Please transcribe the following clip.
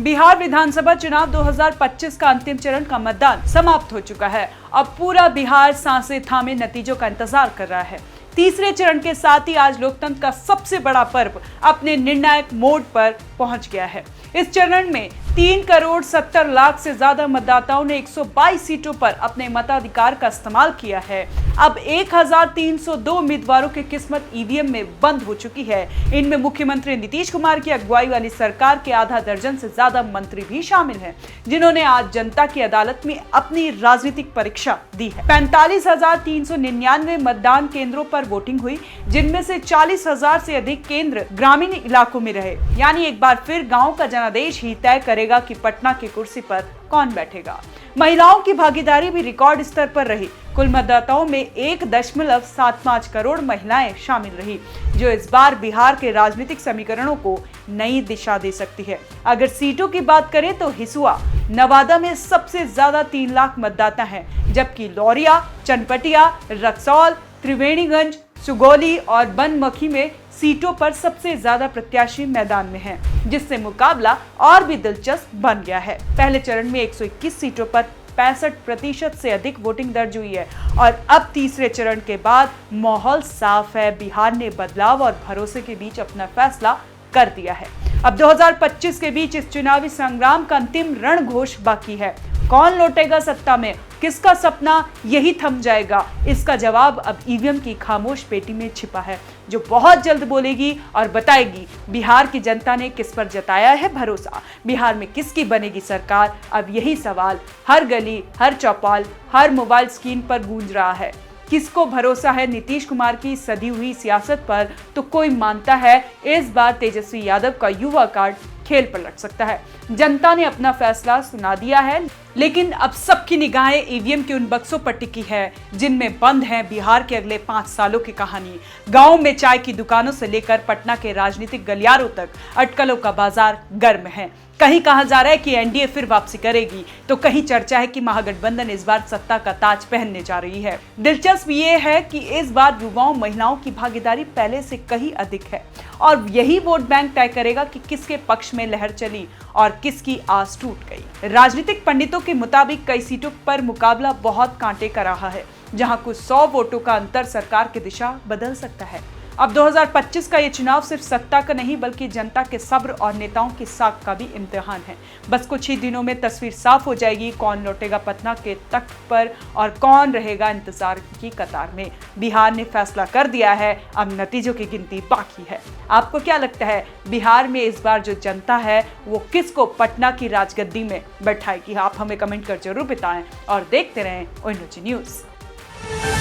बिहार विधानसभा चुनाव 2025 का अंतिम चरण का मतदान समाप्त हो चुका है। अब पूरा बिहार सांसें थामे नतीजों का इंतजार कर रहा है। तीसरे चरण के साथ ही आज लोकतंत्र का सबसे बड़ा पर्व अपने निर्णायक मोड़ पर पहुंच गया है। इस चरण में 3,70,00,000 से ज्यादा मतदाताओं ने 122 सीटों पर अपने मताधिकार का इस्तेमाल किया है। अब 1,302 उम्मीदवारों की किस्मत ईवीएम में बंद हो चुकी है। इनमें मुख्यमंत्री नीतीश कुमार की अगुवाई वाली सरकार के आधा दर्जन से ज्यादा मंत्री भी शामिल हैं, जिन्होंने आज जनता की अदालत में अपनी राजनीतिक परीक्षा दी है। 45,399 मतदान केंद्रों पर वोटिंग हुई, जिनमें से 40,000 से अधिक केंद्र ग्रामीण इलाकों में रहे। यानी एक बार फिर गांव का जनादेश ही तय करेगा कि पटना की कुर्सी पर कौन बैठेगा। महिलाओं की भागीदारी भी रिकॉर्ड स्तर पर रही। कुल मतदाताओं में 1.75 करोड़ महिलाएं शामिल रही, जो इस बार बिहार के राजनीतिक समीकरणों को नई दिशा दे सकती है। अगर सीटों की बात करें तो हिसुआ, नवादा में सबसे ज्यादा 3 लाख मतदाता हैं, जबकि लौरिया, चनपटिया, रक्सौल, त्रिवेणीगंज, सुगौली और बनमखी में सीटों पर सबसे ज्यादा प्रत्याशी मैदान में हैं, जिससे मुकाबला और भी दिलचस्प बन गया है। पहले चरण में 121 सीटों पर 65% से अधिक वोटिंग दर्ज हुई है और अब तीसरे चरण के बाद माहौल साफ है। बिहार ने बदलाव और भरोसे के बीच अपना फैसला कर दिया है। अब 2025 के बीच इस चुनावी संग्राम का अंतिम रणघोष बाकी है। कौन लौटेगा सत्ता में, किसका सपना यही थम जाएगा, इसका जवाब अब ईवीएम की खामोश पेटी में छिपा है, जो बहुत जल्द बोलेगी और बताएगी बिहार की जनता ने किस पर जताया है भरोसा। बिहार में किसकी बनेगी सरकार, अब यही सवाल हर गली, हर चौपाल, हर मोबाइल स्क्रीन पर गूंज रहा है। किसको भरोसा है नीतीश कुमार की सधी हुई सियासत पर, तो कोई मानता है इस बार तेजस्वी यादव का युवा कार्ड खेल पलट सकता है। जनता ने अपना फैसला सुना दिया है, लेकिन अब सबकी निगाहें ईवीएम के उन बक्सों पर टिकी है, जिनमें बंद है बिहार के अगले 5 सालों की कहानी। गांव में चाय की दुकानों से लेकर पटना के राजनीतिक गलियारों तक अटकलों का बाजार गर्म है। कहीं कहा जा रहा है कि एनडीए फिर वापसी करेगी, तो कहीं चर्चा है कि महागठबंधन इस बार सत्ता का ताज पहनने जा रही है। दिलचस्प ये है कि इस बार युवाओं, महिलाओं की भागीदारी पहले से कहीं अधिक है और यही वोट बैंक तय करेगा कि किसके पक्ष में लहर चली और किसकी आस टूट गई। राजनीतिक पंडितों के मुताबिक कई सीटों पर मुकाबला बहुत कांटे का रहा है, जहां कुछ 100 वोटों का अंतर सरकार की दिशा बदल सकता है। अब 2025 का ये चुनाव सिर्फ सत्ता का नहीं, बल्कि जनता के सब्र और नेताओं की साख का भी इम्तिहान है। बस कुछ ही दिनों में तस्वीर साफ हो जाएगी, कौन लौटेगा पटना के तख्त पर और कौन रहेगा इंतजार की कतार में। बिहार ने फैसला कर दिया है, अब नतीजों की गिनती बाकी है। आपको क्या लगता है, बिहार में इस बार जो जनता है वो किसको पटना की राजगद्दी में बैठाएगी? आप हमें कमेंट कर जरूर बताएं और देखते रहें ओएनओजी न्यूज़।